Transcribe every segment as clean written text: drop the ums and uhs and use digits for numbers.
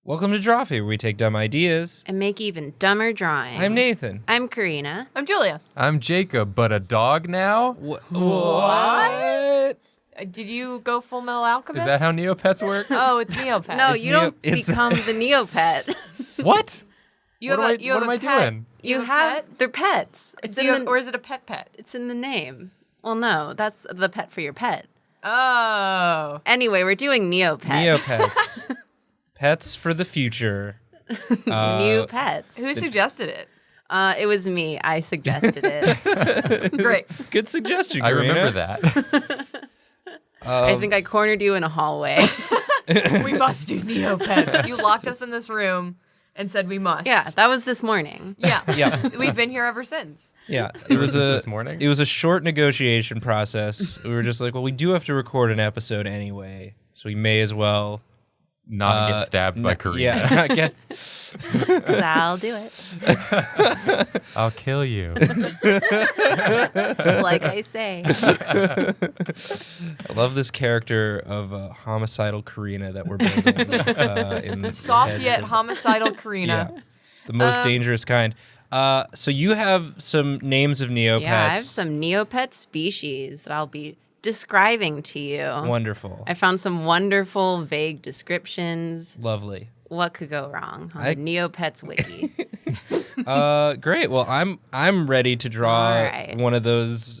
Welcome to Drawfee, where we take dumb ideas and make even dumber drawings. I'm Nathan. I'm Karina. I'm Julia. I'm Jacob, but a dog now? What? Did you go Full Metal Alchemist? Is that how Neopets work? Oh, it's Neopets. No, you don't become the Neopet. What? You What have am I pet. doing? You have they're pets. It's Or is it a pet? It's in the name. Well, no, that's the pet for your pet. Oh. Anyway, we're doing Neopets. Neopets. Pets for the future. New pets. Who suggested it? It was me. I suggested it. Great. Good suggestion, I Karina. remember that. I think I cornered you in a hallway. We must do Neopets. You locked us in this room and said we must. Yeah, that was this morning. Yeah. Yeah. We've been here ever since. Yeah. It was this morning? It was a short negotiation process. We were just like, well, we do have to record an episode anyway, so we may as well Not get stabbed by Karina. Yeah. Get, 'Cause I'll do it. I'll kill you. Like I say. I love this character of homicidal Karina that we're building. In the Soft heads yet of- homicidal Karina. Yeah. The most dangerous kind. So you have some names of Neopets. Yeah, I have some Neopet species that I'll be describing to you. Wonderful. I found some wonderful, vague descriptions. Lovely. What could go wrong on the Neopets wiki? Great. Well, I'm ready to draw All right. one of those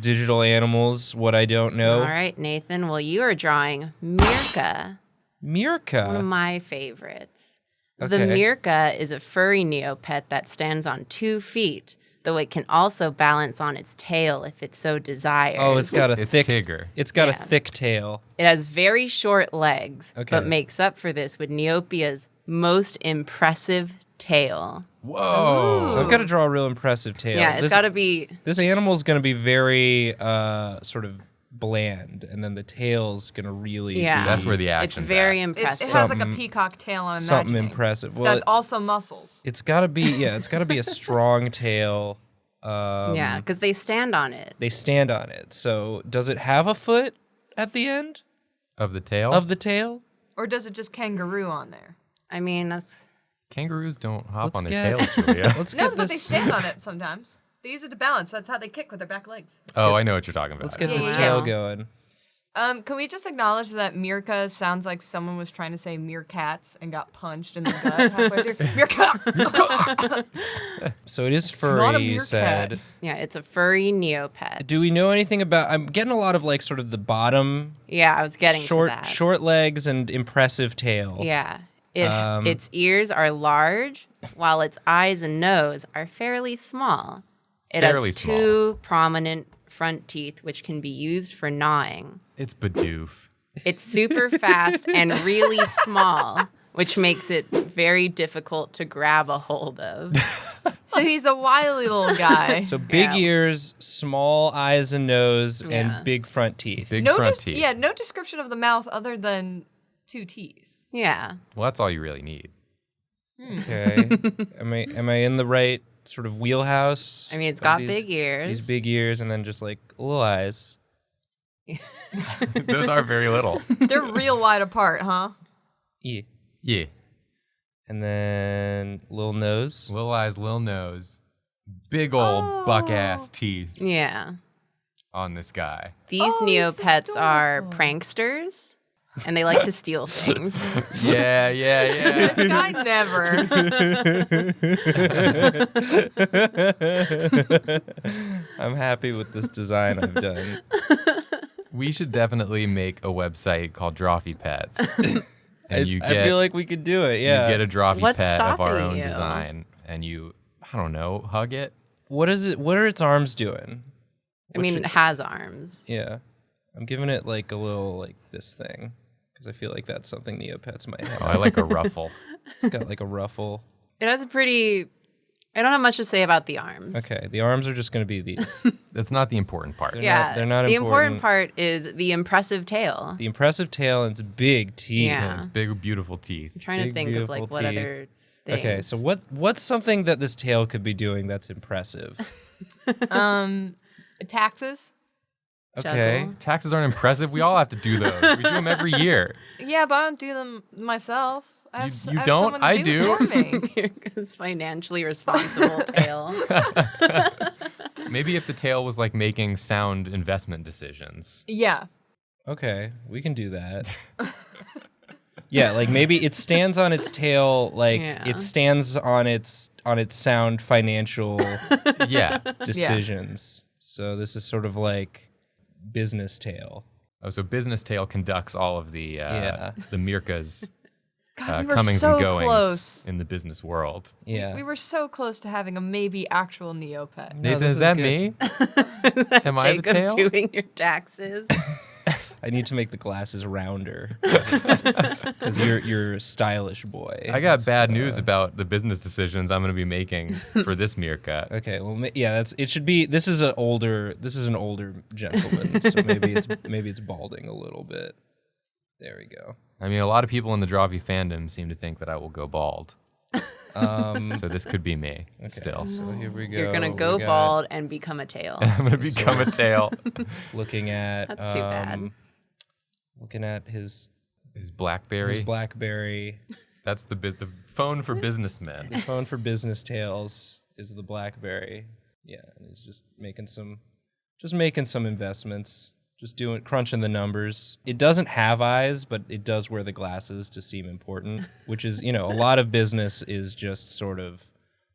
digital animals. What I don't know. All right, Nathan. Well, you are drawing MEERCA, MEERCA. one of my favorites. The Okay. MEERCA is a furry Neopet that stands on 2 feet, though it can also balance on its tail if it so desires. Oh, it's got a It's thick. Tigger. It's got Yeah. a thick tail. It has very short legs, Okay. but makes up for this with Neopia's most impressive tail. Whoa. So I've got to draw a real impressive tail. Yeah, it's got to be. This animal's going to be very sort of bland, and then the tail's going to really. Yeah. be That's where the It's action's very It impressive. has like a peacock tail on something imagining. impressive. Well, That's also muscles. it's got to be. Yeah, it's got to be a strong tail. Yeah, because they stand on it. They stand on it. So does it have a foot at the end Of the tail? of the tail? Or does it just kangaroo on there? I mean, that's. Kangaroos don't hop Let's on their get- tails, Julia. Let's No, get but they this. stand on it sometimes. They use it to balance. That's how they kick with their back legs. Oh, I know what you're talking about. Let's get Yeah, this yeah, tail yeah. going. Can we just acknowledge that MEERCA sounds like someone was trying to say meerkats and got punched in the gut halfway through? MEERCA! So it is not a furry, you meerkat. said. Yeah, it's a furry Neopet. Do we know anything about? I'm getting a lot of like sort of the bottom Yeah, I was getting short to that. short legs and impressive tail. Yeah. Its ears are large, while its eyes and nose are fairly small. It Fairly has small. 2 prominent front teeth, which can be used for gnawing. It's Bidoof. It's super fast and really small, which makes it very difficult to grab a hold of. So he's a wily little guy. So big Yeah. ears, small eyes and nose, Yeah. and big front teeth. Big no front teeth. Yeah, no description of the mouth other than 2 teeth. Yeah. Well, that's all you really need. Okay. am I in the right sort of wheelhouse? I mean, it's of got these- big ears. These big ears, and then just like little eyes. Those are very little. They're real wide apart, huh? Yeah. Yeah. And then little nose. Little eyes, little nose. Big old buck-ass teeth Yeah. on this guy. These Oh, he's Neopets are adorable. pranksters, and they like to steal things. Yeah, yeah, yeah. This guy never. I'm happy with this design I've done. We should definitely make a website called Drawfee Pets. And I feel like we could do it. Yeah. you get a Drawfee What's pet of our stopping own you? design, and you, I don't know, hug it. What is it? What are its arms doing? I mean, it has arms. Yeah. I'm giving it like a little like this thing because I feel like that's something Neopets might have. Oh, I like a ruffle. It's got like a ruffle. It has a pretty. I don't have much to say about the arms. Okay, the arms are just going to be these. That's not the important part. Yeah, they're not the important. important part is the impressive tail. The impressive tail and its big teeth. Yeah. Those big, beautiful teeth. I'm trying to big, think of like beautiful what teeth. other things. Okay, so what's something that this tail could be doing that's impressive? Taxes? Okay. Juggle. Taxes aren't impressive. We all have to do those. We do them every year. Yeah, but I don't do them myself. I You have don't? someone to I do do. it for me. Mirka's financially responsible tail. Maybe if the tail was like making sound investment decisions. Yeah. Okay, we can do that. Yeah, like maybe it stands on its tail, like Yeah. it stands on its sound financial Yeah. decisions. So this is sort of like business tail. Oh, so business tail conducts all of the the MEERCA's God, we were comings so and goings close. in the business world. Yeah. We were so close to having a maybe actual Neopet. No, Nathan, this is that good. me? Am I the Jacob tail? doing your taxes. I need to make the glasses rounder because you're a stylish boy. I got bad news about the business decisions I'm going to be making for this MEERCA. Okay, well, yeah, it should be. This is an older gentleman, so maybe it's balding a little bit. There we go. I mean, a lot of people in the Drawfee fandom seem to think that I will go bald. So this could be me still. So here we go. You're gonna go We got bald and become a tail. I'm going to become a tail. Looking at That's too bad. Looking at his His BlackBerry. BlackBerry. That's the phone for businessmen. The phone for business tales is the BlackBerry. Yeah, and he's just making some investments. Just crunching the numbers. It doesn't have eyes, but it does wear the glasses to seem important, which is, a lot of business is just sort of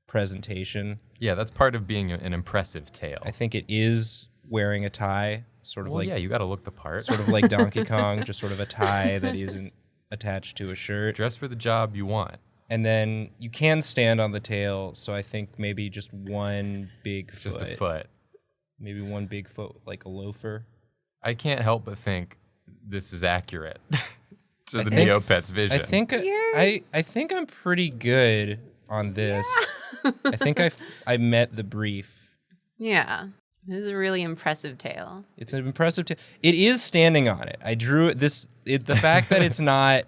presentation. Yeah, that's part of being an impressive tail. I think it is wearing a tie, sort of Well, like yeah, you got to look the part. sort of like Donkey Kong, just sort of a tie that isn't attached to a shirt. Dress for the job you want. And then you can stand on the tail, so I think maybe just one big foot. Just a foot. Maybe one big foot, like a loafer. I can't help but think this is accurate to the think- Neopets vision. I think I'm pretty good on this. I think I met the brief. Yeah. This is a really impressive tail. It's an impressive tail. It is standing on it. I drew this. The fact that it's not.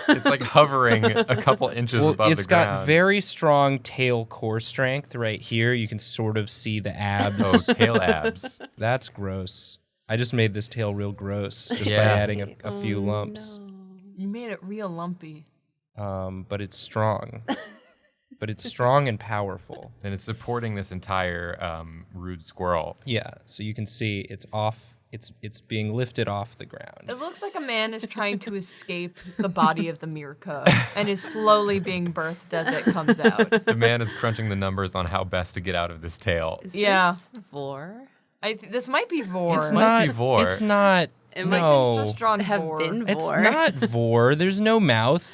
It's like hovering a couple inches above the It's ground. got very strong tail core strength right here. You can sort of see the abs. Oh, tail abs. That's gross. I just made this tail real gross just by Yeah. adding a few lumps. You made it real lumpy. But it's strong. But it's strong and powerful. And it's supporting this entire rude squirrel. Yeah, so you can see it's off. It's being lifted off the ground. It looks like a man is trying to escape the body of the MEERCA and is slowly being birthed as it comes out. The man is crunching the numbers on how best to get out of this tail. Is Yeah. this Vor? This might be Vor. It's might not be Vor. It's not. It might no, It's just drawn have Vor. been it's Vor. not Vor. There's no mouth.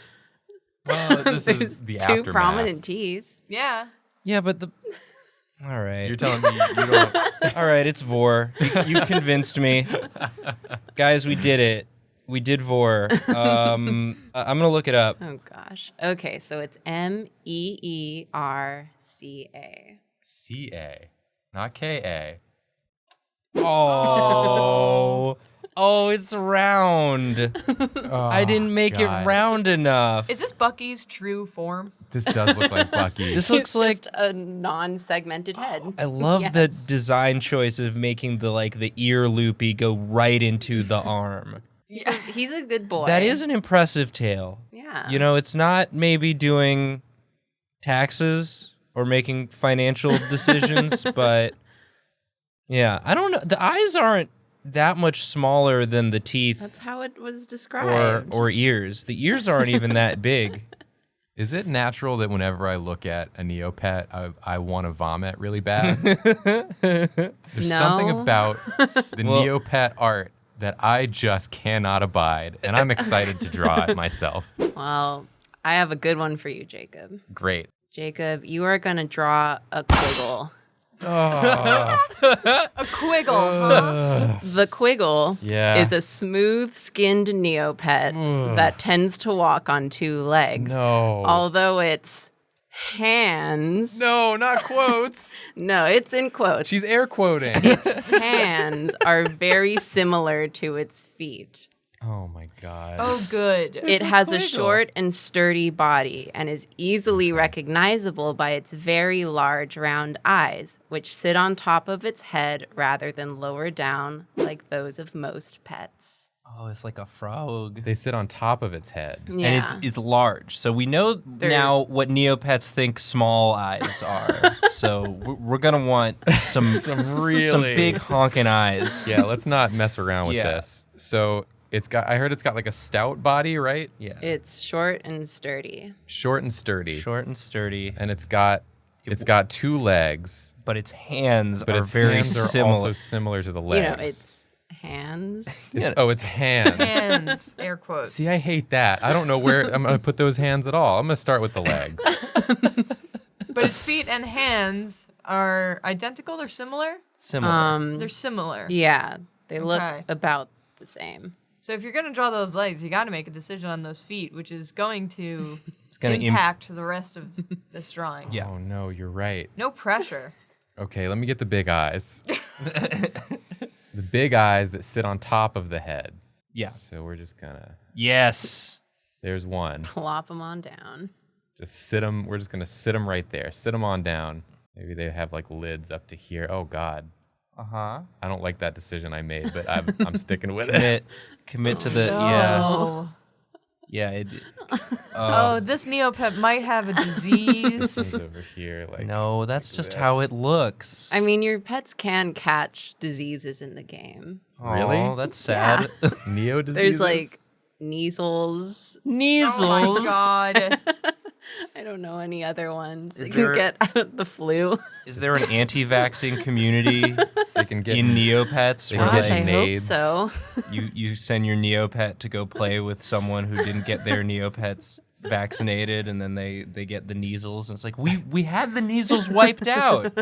Well, this There's is the two aftermath. prominent teeth. Yeah. Yeah, but the. All right. You're telling me you don't... All right, it's Vor. You convinced me, guys. We did it. We did Vor. I'm gonna look it up. Oh gosh. Okay, so it's MEERCA. C-A, not K-A. Oh, it's round. I didn't make God. it round enough. Is this Bucky's true form? This does look like Bucky. This looks like. Just a non-segmented head. I love the Yes. design choice of making the ear loopy go right into the arm. He's a good boy. That is an impressive tail. Yeah. It's not maybe doing taxes or making financial decisions, but yeah, I don't know. The eyes aren't that much smaller than the teeth That's how it was described. or ears. The ears aren't even that big. Is it natural that whenever I look at a Neopet, I want to vomit really bad? There's something No. about the Well- Neopet art that I just cannot abide, and I'm excited to draw it myself. Well, I have a good one for you, Jacob. Great. Jacob, you are going to draw a quiggle. A quiggle, huh? The quiggle Yeah. is a smooth-skinned Neopet that tends to walk on two legs. No. Although its hands... No, not quotes. No, it's in quotes. She's air quoting. Hands are very similar to its feet. Oh my God. Oh, good. It has a quiggle. short and sturdy body and is easily recognizable by its very large round eyes, which sit on top of its head rather than lower down like those of most pets. Oh, it's like a frog. They sit on top of its head. Yeah. And it's large. So we know now what Neopets think small eyes are. So we're going to want some big honking eyes. Yeah, let's not mess around with Yeah. this. So I heard it's got like a stout body, right? Yeah. It's short and sturdy. Short and sturdy. Short and sturdy. And it's got 2 legs. But its hands But are its very hands are similar. also similar to the legs. You know, it's hands. It's hands. Hands, air quotes. See, I hate that. I don't know where I'm going to put those hands at all. I'm going to start with the legs. But its feet and hands are identical or similar? Similar. They're similar. Yeah, they look Okay. about the same. So if you're going to draw those legs, you got to make a decision on those feet, which is going to gonna impact the rest of this drawing. Yeah. Oh, no, you're right. No pressure. Okay, let me get the big eyes. The big eyes that sit on top of the head. Yeah. So we're just going to... Yes. There's one. Plop them on down. Just sit them. We're just going to sit them right there. Sit them on down. Maybe they have like lids up to here. Oh, God. Uh-huh. I don't like that decision I made, but I'm sticking with it. Commit to the, Oh. yeah. Oh, this Neopet might have a disease. Things over here, like No, that's like just this. how it looks. I mean, your pets can catch diseases in the game. Really? Oh, that's sad. Neo diseases. There's like measles. Measles. Oh my god. I don't know any other ones. Is You there- can get the flu. Is there an anti-vaccine community they can get in Neopets They where can Gosh, get I like, hope nades. so. you send your Neopet to go play with someone who didn't get their Neopets vaccinated, and then they get the measles, and it's like we had the measles wiped out.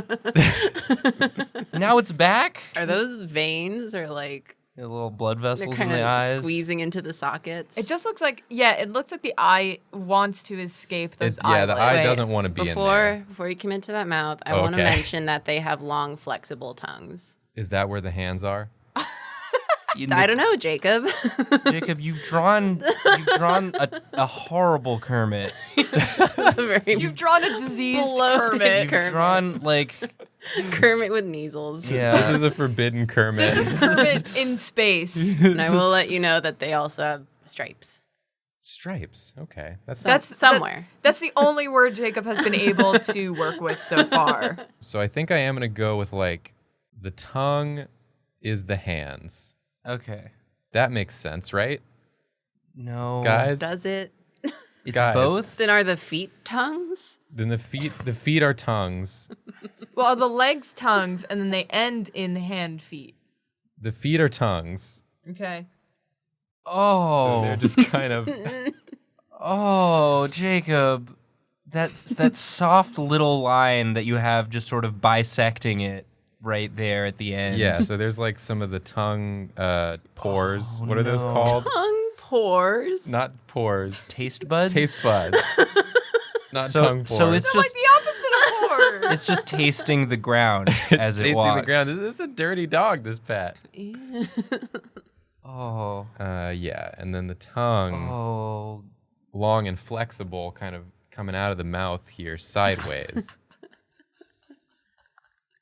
Now it's back. Are those veins or like The little blood they're vessels in kind the of eyes. squeezing into the sockets? It just looks like, it looks like the eye wants to escape those It's- yeah, the eyelids. eye Wait, doesn't want to be in there. Before you commit to that mouth, I want to Okay. mention that they have long, flexible tongues. Is that where the hands are? I don't know, Jacob. Jacob, you've drawn a horrible Kermit. It's a very You've drawn a diseased Bloated Kermit. You've Kermit. drawn like Kermit with measles. This yeah. is a forbidden Kermit. This is Kermit in space. And I will let you know that they also have stripes. Stripes. Okay. That's somewhere. That's the only word Jacob has been able to work with so far. So I think I am gonna go with like the tongue is the hands. Okay. That makes sense, right? No. Guys? Does it? It's Guys. both. Then are the feet tongues? Then the feet are tongues. Well, the legs, tongues, and then they end in hand, feet. The feet are tongues. Okay. So Oh. they're just kind of Oh, Jacob. That soft little line that you have just sort of bisecting it right there at the end. yeah, so there's like some of the tongue pores. Oh, What are those no. called? Tongue pores. Not pores. Taste buds? Taste buds. Not So- tongue pores. so it's They're just- like the opposite of horror. It's just tasting the ground It's as it tasting walks. the ground. This is a dirty dog, this pet. Oh. Yeah, and then the tongue, Oh. long and flexible, kind of coming out of the mouth here sideways.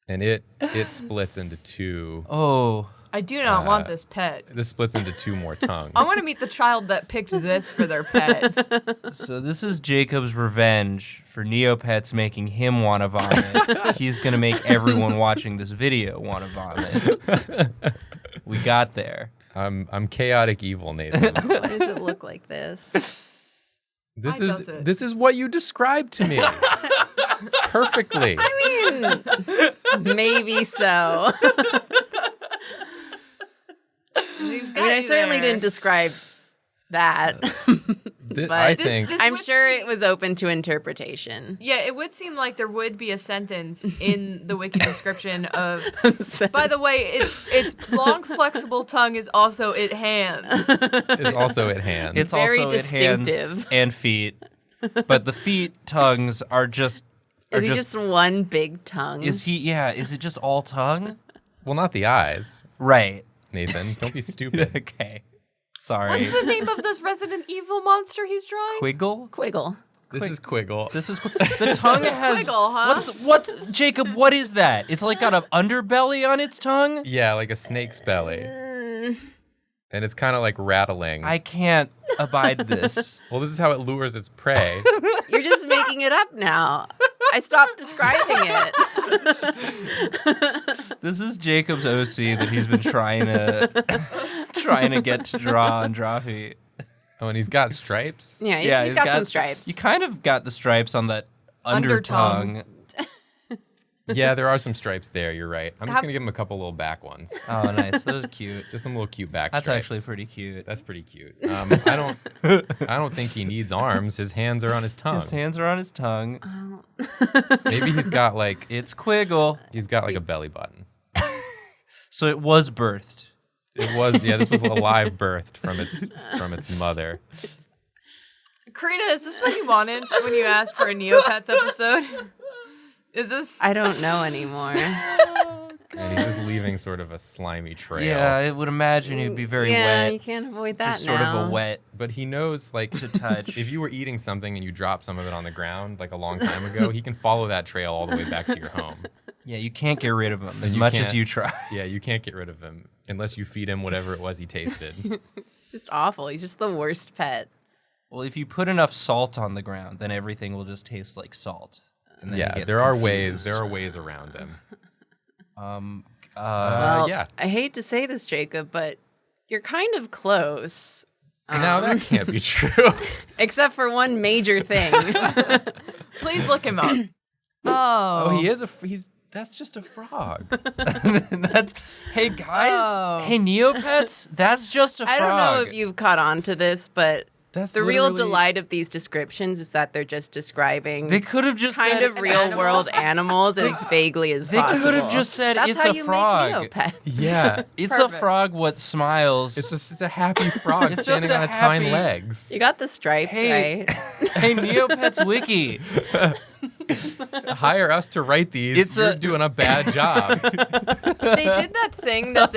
And it splits into two. Oh. I do not want this pet. This splits into two more tongues. I want to meet the child that picked this for their pet. So this is Jacob's revenge for Neopets making him want to vomit. He's going to make everyone watching this video want to vomit. We got there. I'm chaotic evil, Nathan. Why does it look like this? This Why is does it? this is what you described to me. Perfectly. Maybe so. He's I mean, I got certainly there. didn't describe that. But But I this- think I'm would sure seem- it was open to interpretation. Yeah, it would seem like there would be a sentence in the wiki description of. So- By the way, its long flexible tongue is also it hands. it's also at hand. It's very also at hands distinctive. and feet. But the feet tongues are just Is he just one big tongue? is it just all tongue? well, not the eyes, Right. Nathan. Don't be stupid. Okay. Sorry. What's the name of this Resident Evil monster he's drawing? Quiggle? Quiggle. This is Quiggle. This is the tongue has Quiggle, huh? What's Jacob, what is that? It's like got an underbelly on its tongue? Yeah, like a snake's belly. and it's kind of like rattling. I can't abide this. Well, this is how it lures its prey. You're just making it up now. I stopped describing it. This is Jacob's OC that he's been trying to get to draw on Drawfee. Oh, and he's got stripes. Yeah, he's got some stripes. You kind of got the stripes on that undertongue. Yeah, there are some stripes there. You're right. I'm just gonna give him a couple little back ones. Oh, nice. Those are cute. Just some little cute back That's stripes. actually pretty cute. That's pretty cute. I don't think he needs arms. His hands are on his tongue. His hands are on his tongue. Maybe he's got like It's Quiggle. he's got like a belly button. So it was birthed. It was this was a live birthed from its mother. Karina, is this what you wanted when you asked for a Neopets episode? Is this? I don't know anymore. And he's just leaving sort of a slimy trail. Yeah, I would imagine he'd be very yeah, wet. you can't avoid that Just now. sort of a wet. But he knows, like, To touch. if you were eating something and you dropped some of it on the ground, like a long time ago, he can follow that trail all the way back to your home. Yeah, you can't get rid of him as you much as can't. you try. Yeah, you can't get rid of him unless you feed him whatever it was he tasted. It's just awful. He's just the worst pet. Well, if you put enough salt on the ground, then everything will just taste like salt. And then he Yeah, gets there are confused. ways around him. Well, yeah. I hate to say this, Jacob, but you're kind of close. Now that can't be true. Except for one major thing. Please look him up. Oh. Oh, he is that's just a frog. Hey guys, Oh. hey Neopets, that's just a frog. I don't know if you've caught on to this, but That's the real literally- delight of these descriptions is that they're just describing They could have just kind said of real world animals as vaguely as They possible. could have just said That's it's how a you frog. Make Neopets. Yeah. It's Perfect. a frog what smiles. It's a happy frog It's just standing a on its hind happy- legs. You got the stripes Hey, right. hey Neopets Wiki. Hire us to write these. It's You're a- doing a bad job. They did that thing that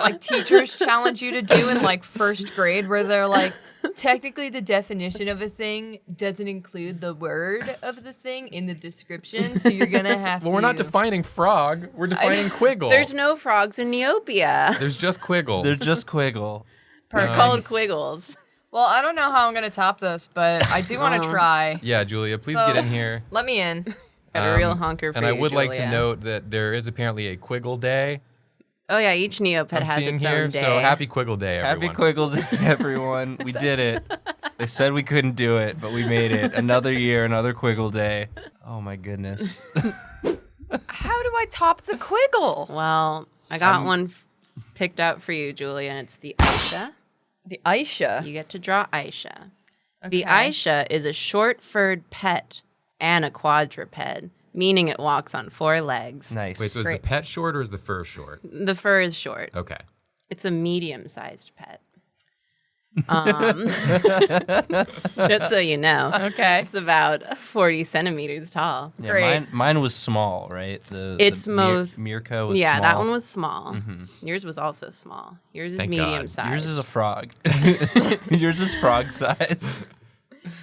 like teachers challenge you to do in like first grade where they're like, technically the definition of a thing doesn't include the word of the thing in the description, so you're gonna have to. Well, we're not defining frog. We're defining Quiggle. There's no frogs in Neopia. There's just Quiggles. They're just Quiggle. They're called Quiggles. Well, I don't know how I'm gonna top this, but I do want to try. Yeah, Julia, please So- get in here. Let me in. Got a real honker for And you, I would like to Julia. note that there is apparently a Quiggle Day. Oh yeah, each Neopet I'm has seeing its here. own day. So happy Quiggle Day, Happy everyone. Quiggle Day, everyone. We did it. They said we couldn't do it, but we made it. Another year, another Quiggle Day. Oh my goodness. How do I top the Quiggle? Well, I got one picked out for you, Julia, and it's the AISHA. The AISHA. You get to draw AISHA. The Okay. AISHA is a short-furred pet and a quadruped, meaning it walks on 4 legs. Nice. Wait, so is the Great. pet short or is the fur short? The fur is short. Okay. It's a medium-sized pet. Just so you know. Okay. It's about 40 centimeters tall. Yeah, Great. mine was small, right? It's the most- MEERCA was Yeah, small. that one was small. Yours was also small. Yours is Thank God. medium-sized. Yours is a frog. Yours is frog-sized.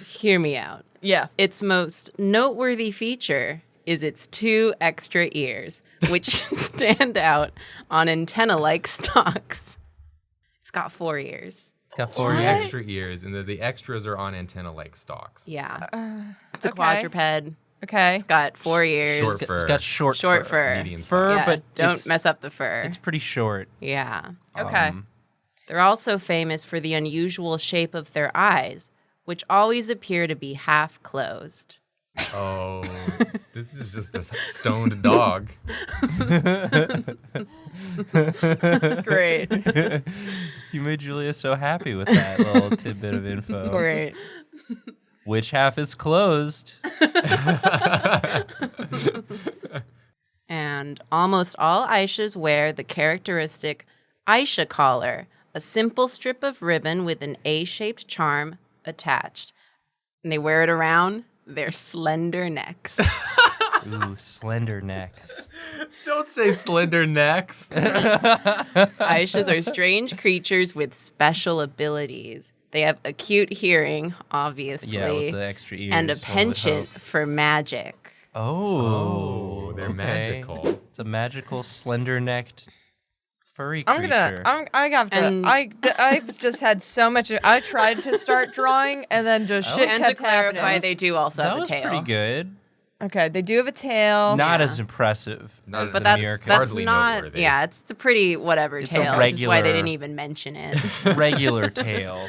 Hear me out. Yeah. Its most noteworthy feature is its 2 extra ears, which stand out on antenna-like stalks. It's got 4 ears. It's got Four 4 What? extra ears, and the extras are on antenna-like stalks. Yeah. It's a okay. quadruped. Okay. It's got 4 ears. Short fur. It's got short fur. Medium Fur, Yeah, but don't it's, mess up the fur. it's pretty short. Yeah. Okay. They're also famous for the unusual shape of their eyes, which always appear to be half closed. Oh, this is just a stoned dog. Great. You made Julia so happy with that little tidbit of info. Great. Which half is closed? And almost all Aishas wear the characteristic Aisha collar, a simple strip of ribbon with an A-shaped charm attached. And they wear it around their slender necks. Ooh, slender necks. Don't say slender necks. Aishas are strange creatures with special abilities. They have acute hearing, obviously, Yeah, with the extra ears. and a one would penchant hope. for magic. Oh, They're okay. magical. It's a magical, slender-necked furry creature. I have to. And- I've just had so much. I tried to start drawing, and then just shit And kept to clarify, happening. they do also that have a was tail. pretty good. Okay, they do have a tail. Not as impressive Not as as- the But that's MEERCA. that's Hardly not. noteworthy. Yeah, it's a pretty whatever It's a tail, which is why they regular- didn't even mention it. regular tail.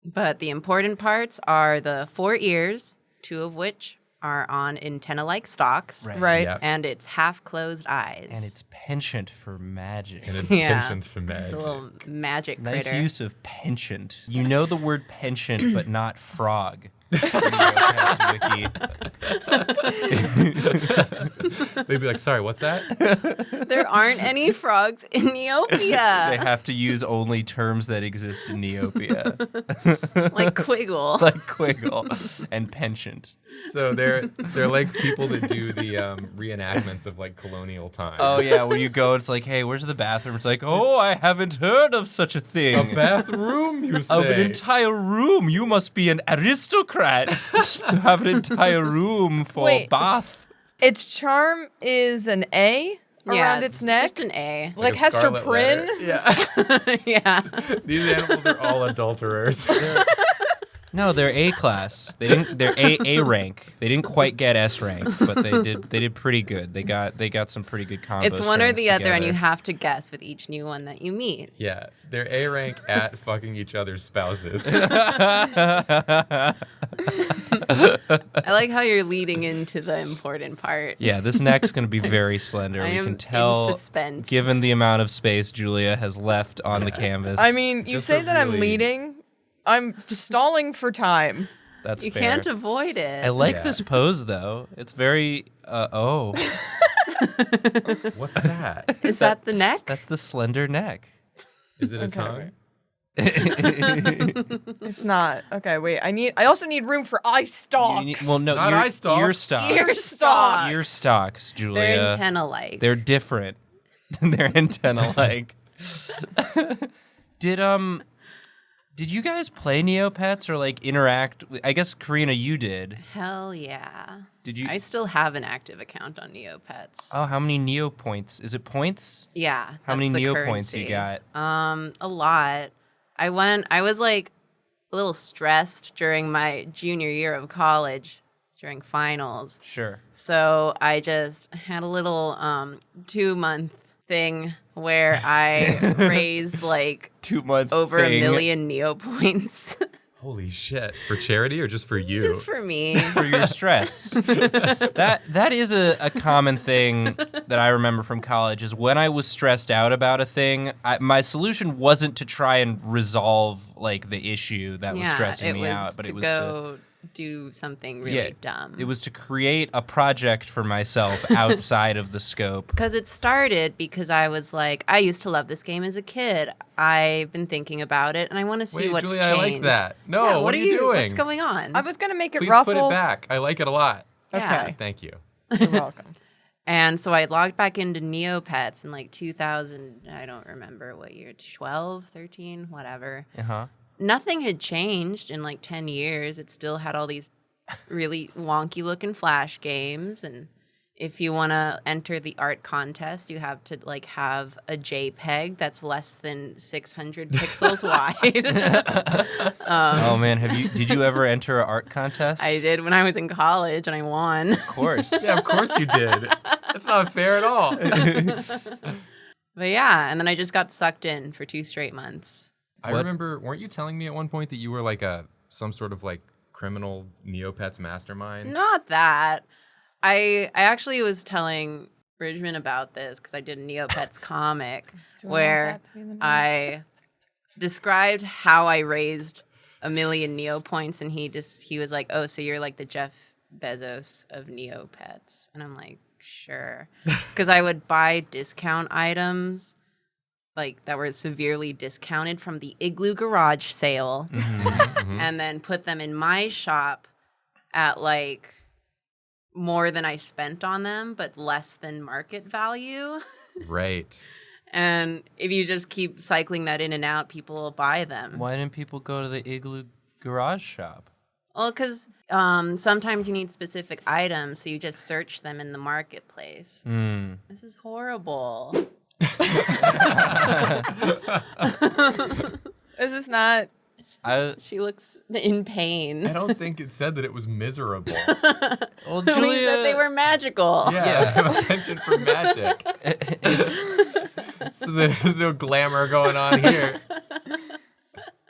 But the important parts are the 4 ears, 2 of which are on antenna-like stalks, Right. Yep. and its half-closed eyes. And it's penchant for magic. And it's Yeah. penchant for magic. It's a little magic Nice critter. use of penchant. You know the word penchant, but not frog. Neopets wiki. They'd be like, sorry, what's that? There aren't any frogs in They Neopia, have to use only terms that exist in Neopia, like Quiggle. like quiggle and penchant. So they're like people that do the reenactments of like colonial times. Oh yeah, when you go, it's like, hey, where's the bathroom? It's like, oh, I haven't heard of such a thing. A bathroom, you say? Of an entire room. You must be an aristocrat to have an entire room for Wait. bath. Its charm is an A around its neck, Just an A. like a Hester scarlet Prynne. letter. Yeah. Yeah. These animals are all adulterers. No, they're A class. They're A rank. They didn't quite get S rank, but they did pretty good. They got some pretty good combos. It's one or the other, and you have to guess with each new one that you meet. Yeah, they're A rank at fucking each other's spouses. I like how you're leading into the important part. Yeah, this neck's gonna be very slender. I We am can tell, in suspense. given the amount of space Julia has left on the canvas. I mean, you Just say a that I'm really- leading. I'm stalling for time. that's You fair. can't avoid it. I like Yeah. this pose though. It's very What's that? Is that the neck? that's the slender neck. Is it a Okay, tongue? It's not. Okay, wait. I also need room for eye stalks. You need- well, no, Not eye stalks. ear stalks. Ear stalks. Ear stalks, Julia. They're antenna-like. They're different. They're antenna-like. Did you guys play Neopets or like interact? I guess Karina, you did. Hell yeah. Did you? I still have an active account on Neopets. Oh, how many Neo points? Is it points? Yeah. How many that's the Neo points you currency. got? A lot. I was like a little stressed during my junior year of college during finals. Sure. So I just had a little 2-month thing where I raised like 2 months. over 1 million Neo points Holy shit. For charity or just for you? just for me. for your stress. that is a common thing that I remember from college is when I was stressed out about a thing, my solution wasn't to try and resolve like the issue that was stressing me out, but to it was go do something really dumb. It was to create a project for myself outside of the scope. Because it started because I was like, I used to love this game as a kid. I've been thinking about it, and I want to see Wait, what's Julia, changed. I like that. No, Yeah, what are you doing? What's going on? I was gonna make it Please ruffles. put it back. I like it a lot. Yeah. Okay, Thank you. you're welcome. And so I logged back into Neopets in like 2000, I don't remember what year, 12, 13, whatever. Uh-huh. Nothing had changed in like 10 years. It still had all these really wonky looking Flash games, and if you want to enter the art contest, you have to like have a JPEG that's less than 600 pixels wide. Oh man, did you ever enter an art contest? I did when I was in college, and I won. Of course. Yeah, of course you did. That's not fair at all. But yeah, and then I just got sucked in for 2 straight months. I What? remember, weren't you telling me at one point that you were like some sort of like criminal Neopets mastermind? Not that. I actually was telling Bridgman about this because I did a Neopets comic where I described how I raised 1 million Neo points, and he was like, "Oh, so you're like the Jeff Bezos of Neopets," and I'm like, "Sure," because I would buy discount items like that were severely discounted from the Igloo garage sale, and then put them in my shop at like more than I spent on them, but less than market value. Right. And if you just keep cycling that in and out, people will buy them. Why didn't people go to the Igloo garage shop? Well, because sometimes you need specific items, so you just search them in the marketplace. This is horrible. Is this not? She looks in pain. I don't think it said that it was miserable. Well, He Julia, said they were magical. Yeah, I have a penchant for magic. There's no glamour going on here.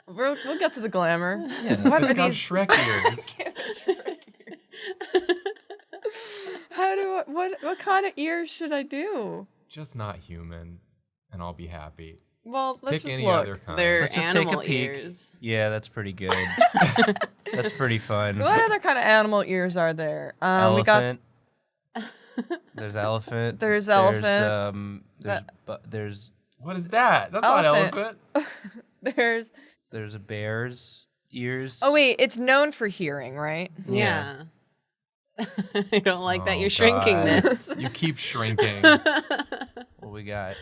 We'll get to the glamour. What are these Shrek ears? What kind of ears should I do? Just not human, and I'll be happy. Well, let's Pick just any look. other kind. They're let's just take a animal peek. ears. Yeah, that's pretty good. That's pretty fun. What other kind of animal ears are there? Elephant. There's elephant. There's elephant. There's What is that? That's not Elephant. elephant. There's a bear's ears. Oh wait, it's known for hearing, right? Yeah. I don't like that Oh, you're shrinking God. this. You keep shrinking. What we got?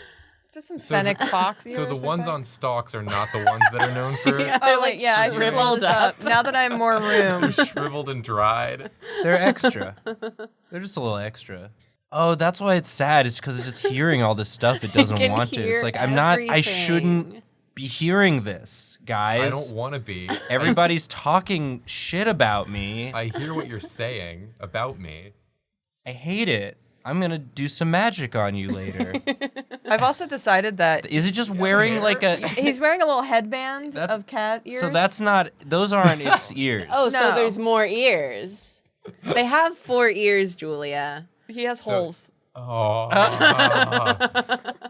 Just some So fennec fox ears. So the I ones think. on stalks are not the ones that are known for Yeah. Oh They're, wait, like, yeah, I should pull shriveled this up. up. Now that I have more room. shriveled and dried. They're extra. They're just a little extra. Oh, that's why it's sad. It's because it's just hearing all this stuff it doesn't can want to. hear It's like I shouldn't everything. be hearing this, guys. I don't want to be. Everybody's talking shit about me. I hear what you're saying about me. I hate it. I'm gonna do some magic on you later. I've also decided that Is it just wearing like a? he's wearing a little headband That's- of cat ears. So that's not. Those aren't its ears. Oh, so No. there's more ears. They have 4 ears, Julia. he has holes. Oh,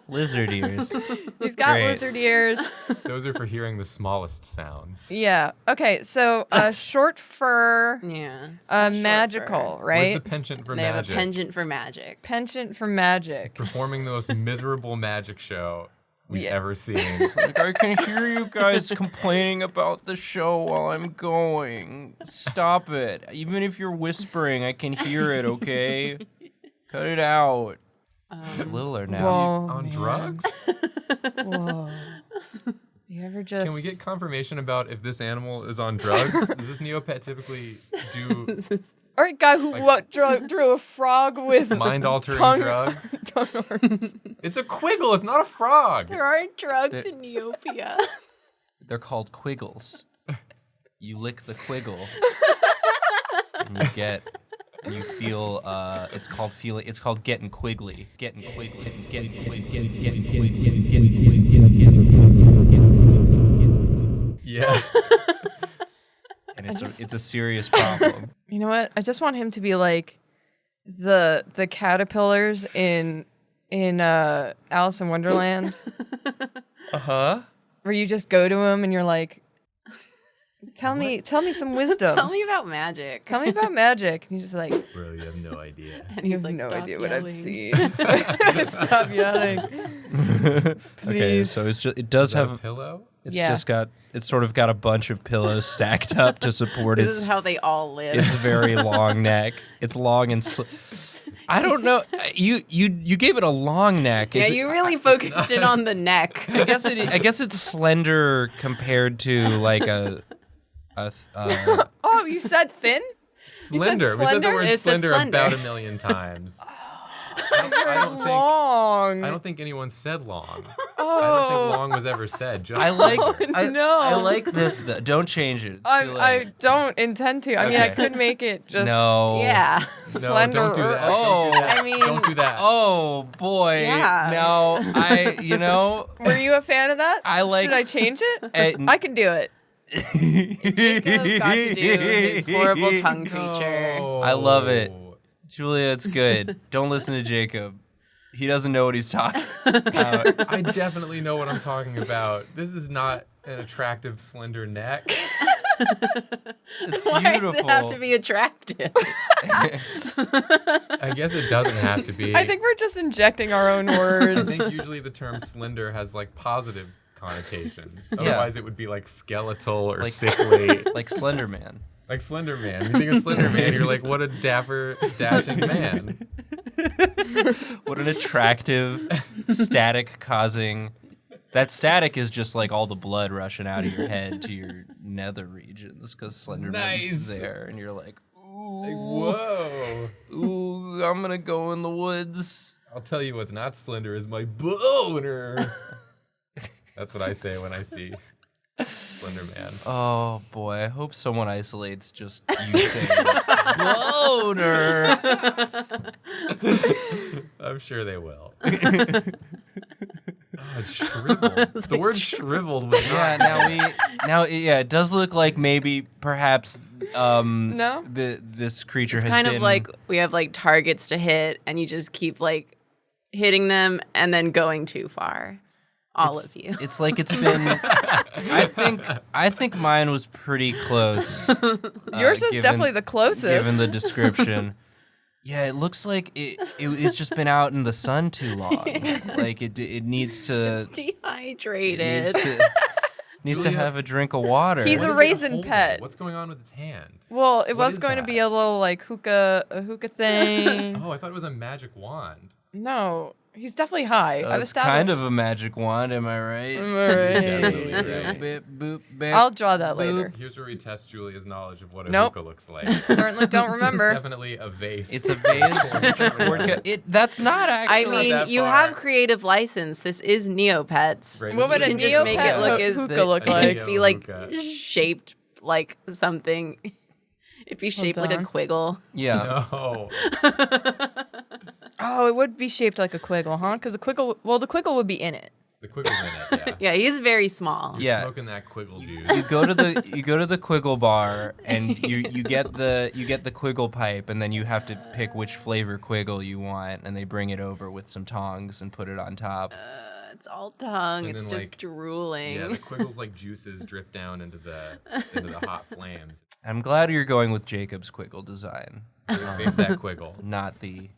Lizard ears. He's got Great. lizard ears. those are for hearing the smallest sounds. Yeah. Okay. So short fur, Yeah. it's not short magical, fur. right? Where's the penchant for They have a magic? penchant for magic. Penchant for magic. Performing the most miserable magic show we've ever seen. Like, I can hear you guys complaining about the show while I'm going. Stop it. Even if you're whispering, I can hear it, okay? Cut it out. It's littler now. Whoa, On man. drugs? Whoa. You ever just? Can we get confirmation about if this animal is on drugs? Does this Neopet typically do All right, guy who drew a frog with mind-altering tongue- drugs? tongue arms. It's a quiggle. It's not a frog. There aren't drugs There- in Neopia. They're called quiggles. You lick the quiggle, and you get, and you feel. It's called feeling. It's called getting quiggly. Getting quiggly. Getting Yeah. and it's a serious problem. You know what? I just want him to be like the caterpillars in Alice in Wonderland, where you just go to him and you're like, tell me some wisdom. Tell me about magic. Tell me about magic. And he's just like, Really, you have no idea. And you he's have like, no "Stop idea what I've yelling." seen. Stop yelling. Okay, Please. so it does Is that a have. pillow? It's Yeah. just got. It's sort of got a bunch of pillows stacked up to support This its. is how they all live. Its very long neck. It's long and. I don't know. You gave it a long neck. yeah, Is it- you really focused in on the neck. I guess it's slender compared to like a Oh, you said thin? You said Slender. We said the slender? word It said slender slender. about 1 million times. Long. I don't think anyone said long. Oh. I don't think long was ever said. Just I like Oh, no. I like this though. Don't change it. It's too late. I don't intend to. I mean, I Okay. could make it just No. Yeah. No, slender. don't do that. Oh. Don't do that. I mean- don't do that. Oh boy. Yeah. No, Were you a fan of that? I like- Should I change it? Eh, I can do it. Jacob got to do his horrible tongue creature. No. I love it. Julia, it's good. Don't listen to Jacob. He doesn't know what he's talking about. I definitely know what I'm talking about. This is not an attractive, slender neck. It's Why beautiful. does it have to be attractive? I guess it doesn't have to be. I think we're just injecting our own I words. think usually the term slender has like positive connotations. Otherwise, it would be like skeletal or Like- sickly. like Slender Man. Like Slender Man. You think of Slender Man, you're like, what a dapper, dashing man. What an attractive static causing. That static is just like all the blood rushing out of your head to your nether regions because Slender Nice. Man's there, and you're like, Like, ooh, whoa. ooh, I'm gonna go in the woods. I'll tell you what's not slender is my boner. That's what I say when I see Slender Man. Oh boy, I hope someone isolates just you saying boner. I'm sure they will. It's shriveled. The word shriveled was not. It does look like maybe perhaps No? this creature It's has kind been of like we have like targets to hit, and you just keep like hitting them and then going too far. All of you. It's like it's been. I think mine was pretty close. Yours is definitely the closest. Given the description. Yeah, it looks like it's just been out in the sun too long. Like it needs to. It's dehydrated. It needs to have a drink of water. He's What a is it raisin holding? pet. What's going on with its hand? Well, it What was is going to that? be a little like hookah thing. Oh, I thought it was a magic wand. No, he's definitely high. I've It's established. kind of a magic wand, am I right? Definitely right. Boop, boop, boop. I'll draw that later. Here's where we test Julia's knowledge of what a Nope. hookah looks like. Certainly don't It's remember. definitely a vase. It's a vase. That's not actually. I mean, that you far. have creative license. This is Neopets. Right. What would You a can just make it look Neopet as hookah look a like? Neo- be like hookah. shaped like something. It'd be shaped like a on. quiggle. Yeah. No. Oh, it would be shaped like a quiggle, huh? Because the quiggle would be in it. The quiggle's in it, yeah. Yeah, he's very small. You're Yeah. smoking that quiggle juice. You go to the Quiggle bar and you get the Quiggle pipe, and then you have to pick which flavor Quiggle you want, and they bring it over with some tongs and put it on top. It's all tongue. And It's then, just like, drooling. Yeah, the quiggle's like juices drip down into the hot flames. I'm glad you're going with Jacob's Quiggle design, Fave that quiggle. not the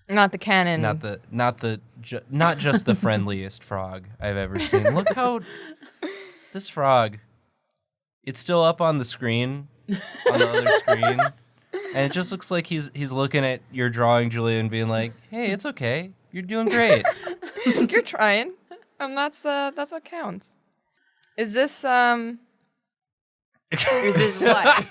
Not the cannon. not just the friendliest frog I've ever seen. Look how this frog. It's still up on the screen, on the other screen, and it just looks like he's looking at your drawing, Julia, and being like, "Hey, it's okay. You're doing great." You're trying, and that's what counts. Is this Is this what?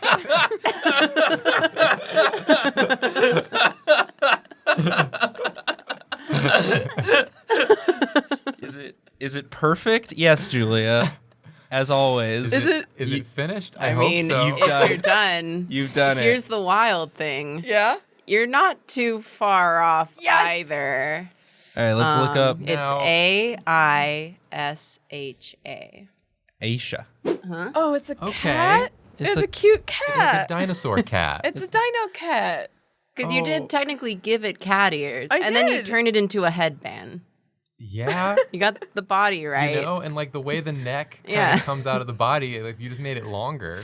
Is it perfect? Yes, Julia. As always. Is it? Is You- it finished? I hope mean, so. you've if done- you're done, You've done it. here's the wild thing. Yeah. You're not too far off Yes! either. All right, let's look up It's Now- AISHA. AISHA. Oh, it's a Okay. cat. It's It's a- a cute It's a cat. dinosaur cat. It's a dino cat. Because you Oh. did technically give it cat ears, I and then you did. turned it into a headband. Yeah. You got the body right. You know, and like the way the neck kind Yeah. of comes out of the body, like you just made it longer.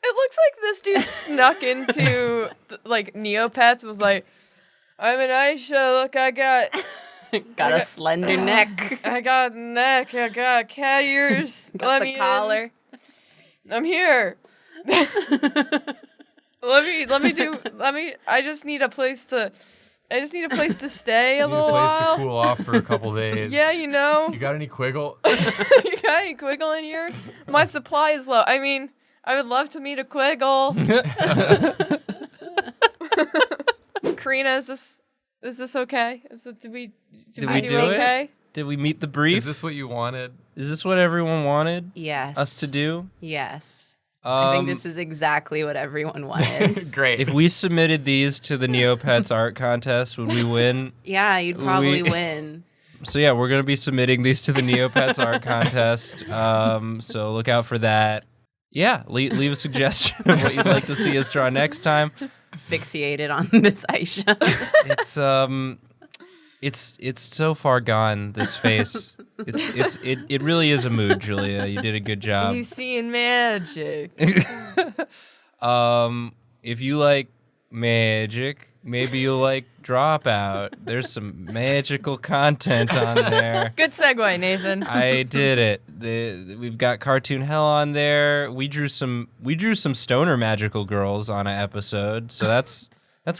It looks like this dude snuck into like Neopets and was like, "I'm an AISHA. Look, I got Got a slender neck. a neck. I got cat ears. Got Let the me in. collar. I'm here. I just need a place to stay a You need a little place while. to cool off for a couple days. Yeah, you know. You got any quiggle? You got any quiggle in here? My supply is low. I mean, I would love to meet a quiggle. Karina, is this okay? Did we Did we do okay? it? Did we meet the brief? Is this what you wanted? Is this what everyone wanted Yes. us to do? Yes. I think this is exactly what everyone wanted. Great. If we submitted these to the Neopets art contest, would we win? Yeah, you'd probably We- win. So yeah, we're gonna be submitting these to the Neopets art contest. So look out for that. Yeah, leave a suggestion of what you'd like to see us draw next time. Just fixated on this Aisha. It's so far gone. This face. It really is a mood, Julia. You did a good job. He's seeing magic. If you like magic, maybe you'll like Dropout. There's some magical content on there. Good segue, Nathan. I did it. We've got Cartoon Hell on there. We drew some stoner magical girls on an episode, so that's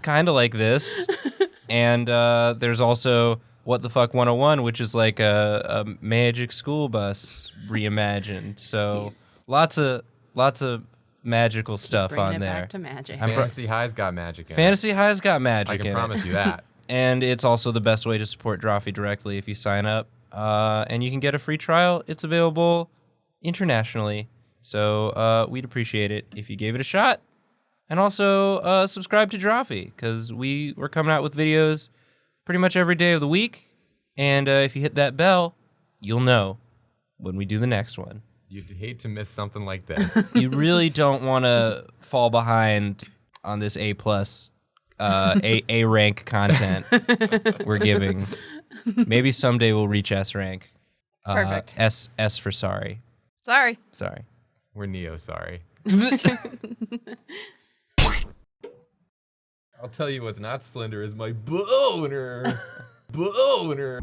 kind of like this. And there's also What the Fuck 101, which is like a magic school bus reimagined. So lots of magical stuff Bringing on it there. back to magic. I'm pro- Fantasy High's got magic in it. Fantasy High's got magic I in can it. promise you that. And it's also the best way to support Drawfee directly if you sign up. And you can get a free trial. It's available internationally. So we'd appreciate it if you gave it a shot. And also subscribe to Drawfee, because we're coming out with videos pretty much every day of the week. And if you hit that bell, you'll know when we do the next one. You'd hate to miss something like this. You really don't want to fall behind on this A+, A rank content we're giving. Maybe someday we'll reach S rank. Perfect. S for sorry. Sorry. Sorry. We're Neo sorry. I'll tell you what's not slender is my boner. Boner.